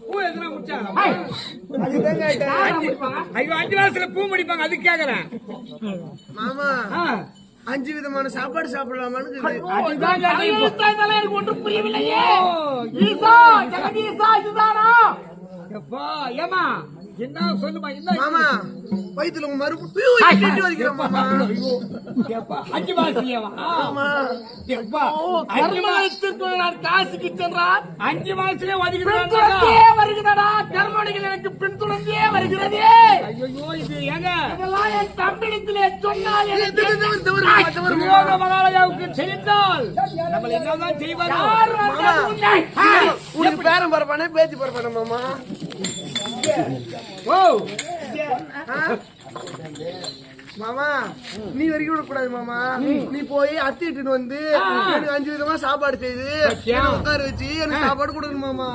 பூ எதுனா முடிச்சாங்க ஐயோ 5 மாசத்துல பூ முடிப்பாங்க அதுக்கு கேக்குறேன் மாமா 5 விதமான சாப்பாடு சாப்பிடலாமான்னு எனக்கு ஒன்றும் புரியவில்லையே. ஈசா ஜெகதீசா இதுதானா? ஏமா என்ன சொல்லுமா என்ன மாமா வயித்துல உங்க மறுப்பு வலிக்கிறேன் மாமா 5 மாசத்துலயேவா நான் காசுக்கு சென்றார் 5 மாசத்துலயே வருகிறதா கர்மணிகள் எனக்கு பின்தொடர்ந்தே வருகிறது. ஐயோ இது ஏங்க இதெல்லாம் என் தம்பிடத்திலே சொன்னால் மகாராஜாவுக்கு தெரிந்தால் நம்ம என்னதான் செய்வாரோ உனக்கு பேரம் பரப்பானே பேச்சு பரப்பானே மாமா மாமா நீ வரைக்கும் விடக்கூடாது மாமா நீ போய் அத்திட்டு வந்து எனக்கு 5 விதமா சாப்பாடு செய்து உட்கார வச்சு எனக்கு சாப்பாடு கொடுக்கணும் மாமா